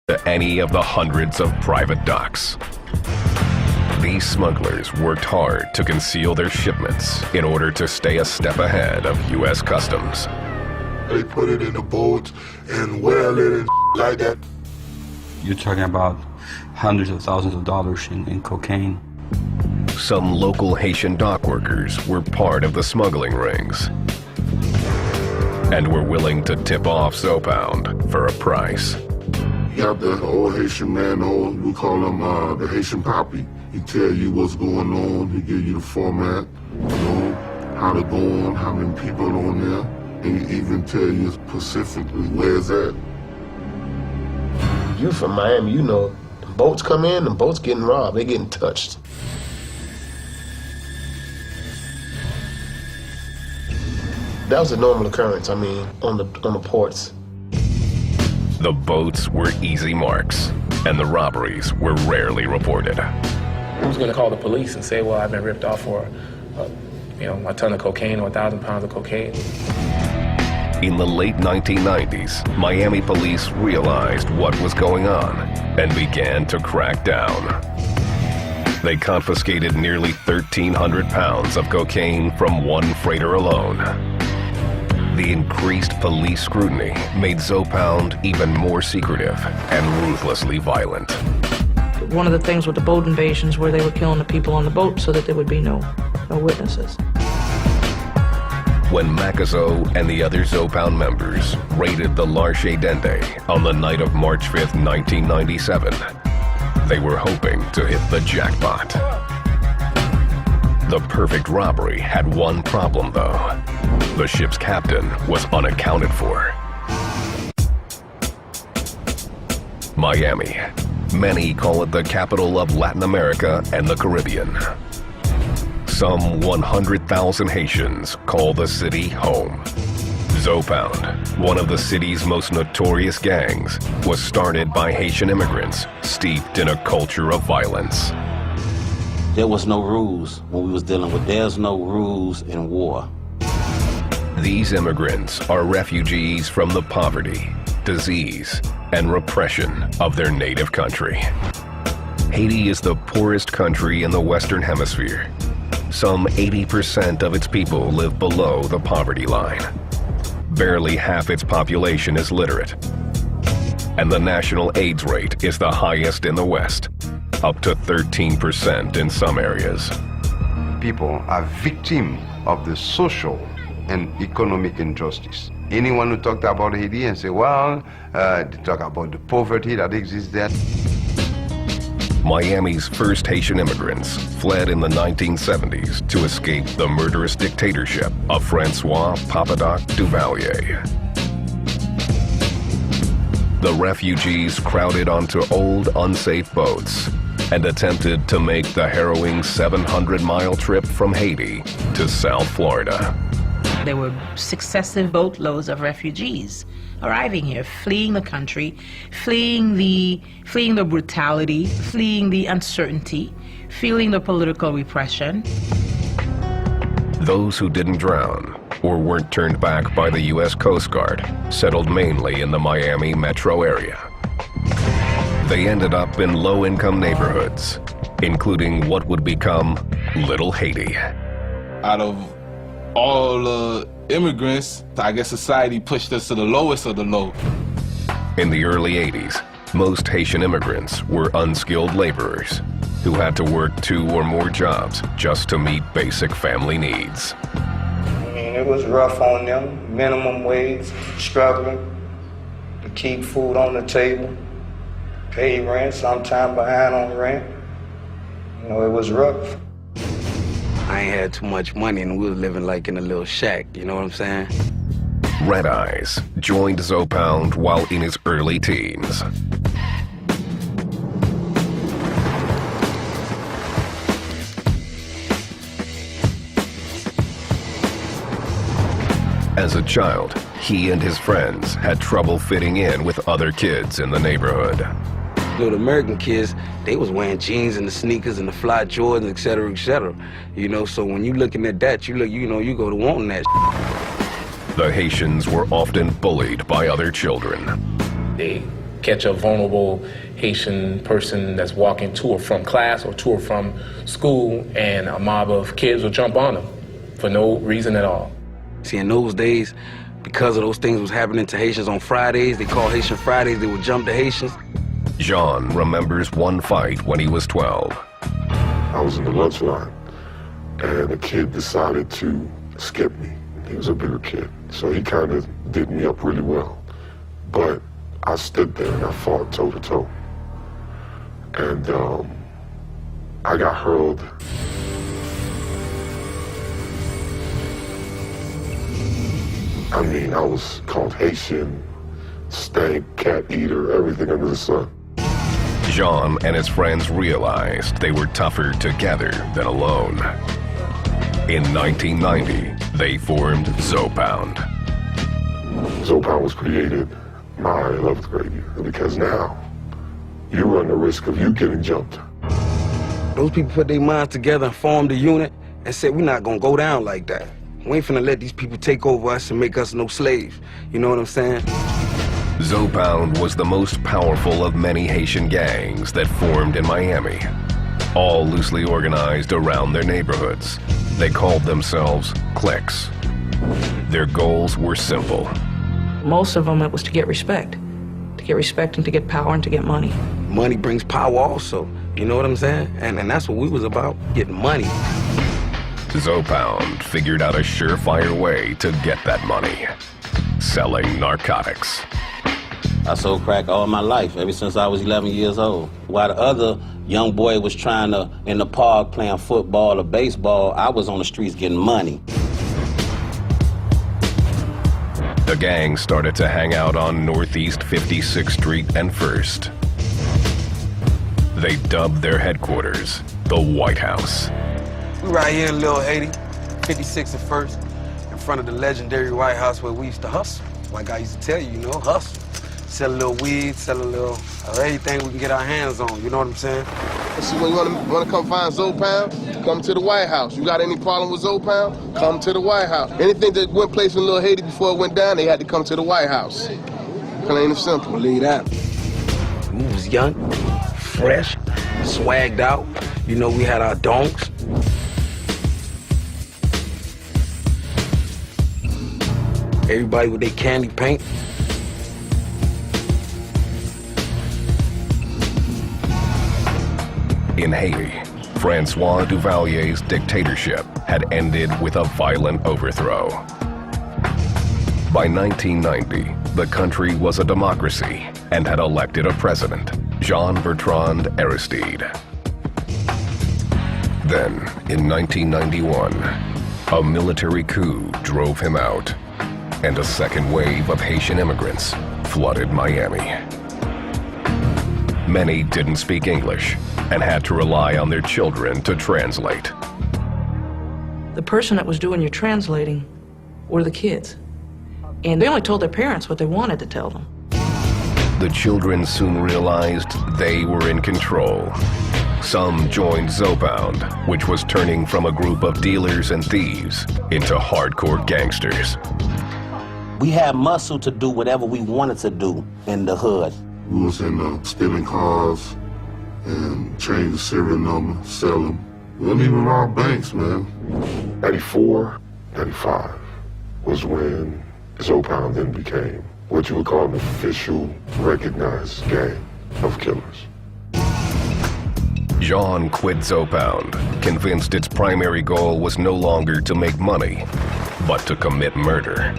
to any of the hundreds of private docks. These smugglers worked hard to conceal their shipments in order to stay a step ahead of U.S. Customs. They put it in a boat and well it and like that. You're talking about hundreds of thousands of dollars in cocaine. Some local Haitian dock workers were part of the smuggling rings and were willing to tip off Zopound for a price. You have the old Haitian man on, we call him the Haitian Poppy. He tell you what's going on, he give you the format, you know, how to go on, how many people on there, and he even tell you specifically where's that. You from Miami, you know, the boats come in, the boats getting robbed, they getting touched. That was a normal occurrence, I mean, on the ports. The boats were easy marks, and the robberies were rarely reported. Who's going to call the police and say, well, I've been ripped off for, a ton of cocaine or 1,000 pounds of cocaine? In the late 1990s, Miami police realized what was going on and began to crack down. They confiscated nearly 1,300 pounds of cocaine from one freighter alone. The increased police scrutiny made Zopound even more secretive and ruthlessly violent. One of the things with the boat invasions where they were killing the people on the boat so that there would be no witnesses. When Macazo and the other Zopound members raided the Larche Dende on the night of March 5th, 1997, they were hoping to hit the jackpot. The perfect robbery had one problem, though. The ship's captain was unaccounted for. Miami. Many call it the capital of Latin America and the Caribbean. Some 100,000 Haitians call the city home. Zopound, one of the city's most notorious gangs, was started by Haitian immigrants steeped in a culture of violence. There was no rules when we was dealing with, there's no rules in war. These immigrants are refugees from the poverty, disease, and repression of their native country. Haiti is the poorest country in the Western Hemisphere. Some 80% of its people live below the poverty line. Barely half its population is literate. And the national AIDS rate is the highest in the West, up to 13% in some areas. People are victims of the social and economic injustice. Anyone who talked about Haiti and say, well, they talk about the poverty that exists there. Miami's first Haitian immigrants fled in the 1970s to escape the murderous dictatorship of Francois Papadoc Duvalier. The refugees crowded onto old, unsafe boats and attempted to make the harrowing 700-mile trip from Haiti to South Florida. There were successive boatloads of refugees arriving here, fleeing the country, fleeing the brutality, fleeing the uncertainty, feeling the political repression. Those who didn't drown or weren't turned back by the U.S. Coast Guard settled mainly in the Miami metro area. They ended up in low-income neighborhoods, including what would become Little Haiti. Out of all the immigrants, I guess society pushed us to the lowest of the low. In the early 80s, most Haitian immigrants were unskilled laborers who had to work 2 or more jobs just to meet basic family needs. I mean, it was rough on them, minimum wage, struggling to keep food on the table, pay rent, sometime behind on rent. You know, it was rough. I ain't had too much money and we was living like in a little shack, you know what I'm saying? Red Eyes joined Zopound while in his early teens. As a child, he and his friends had trouble fitting in with other kids in the neighborhood. You know, the American kids, they was wearing jeans and the sneakers and the fly Jordans, et cetera, et cetera. You know, so when you looking at that, you look, you know, you go to wanting that. The Haitians were often bullied by other children. They catch a vulnerable Haitian person that's walking to or from class or to or from school, and a mob of kids will jump on them for no reason at all. See, in those days, because of those things was happening to Haitians on Fridays, they called Haitian Fridays, they would jump the Haitians. Jean remembers one fight when he was 12. I was in the lunch line, and a kid decided to skip me. He was a bigger kid, so he kind of did me up really well. But I stood there and I fought toe to toe. And I got hurled. I mean, I was called Haitian, stank, cat eater, everything under the sun. Jean and his friends realized they were tougher together than alone. In 1990, they formed Zopound. Zopound was created my 11th grade year because now you run the risk of you getting jumped. Those people put their minds together and formed a unit and said, we're not gonna go down like that. We ain't finna let these people take over us and make us no slaves. You know what I'm saying? Zopound was the most powerful of many Haitian gangs that formed in Miami, all loosely organized around their neighborhoods. They called themselves cliques. Their goals were simple. Most of them, it was to get respect. To get respect and to get power and to get money. Money brings power also. You know what I'm saying? And that's what we was about, getting money. Zopound figured out a surefire way to get that money: selling narcotics. I sold crack all my life, ever since I was 11 years old. While the other young boy was trying to, in the park, playing football or baseball, I was on the streets getting money. The gang started to hang out on Northeast 56th Street and 1st. They dubbed their headquarters the White House. We right here in Little Haiti, 56th and 1st, in front of the legendary White House where we used to hustle. Like I used to tell you, you know, hustle. Sell a little weed, sell a little everything we can get our hands on, you know what I'm saying? See, when you want to come find Zopound, come to the White House. You got any problem with Zopound? Come to the White House. Anything that went place in Little Haiti before it went down, they had to come to the White House. Plain and simple. Believe that. We was young, fresh, swagged out. You know, we had our donks. Everybody with their candy paint. In Haiti, Francois Duvalier's dictatorship had ended with a violent overthrow. By 1990, the country was a democracy and had elected a president, Jean-Bertrand Aristide. Then, in 1991, a military coup drove him out, and a second wave of Haitian immigrants flooded Miami. Many didn't speak English and had to rely on their children to translate. The person that was doing your translating were the kids. And they only told their parents what they wanted to tell them. The children soon realized they were in control. Some joined Zopound, which was turning from a group of dealers and thieves into hardcore gangsters. We had muscle to do whatever we wanted to do in the hood. We was in stealing cars and change the serial number, sell them. We didn't even rob banks, man. 94, 95 was when Zopound then became what you would call an official, recognized gang of killers. Jean quit Zopound, convinced its primary goal was no longer to make money, but to commit murder.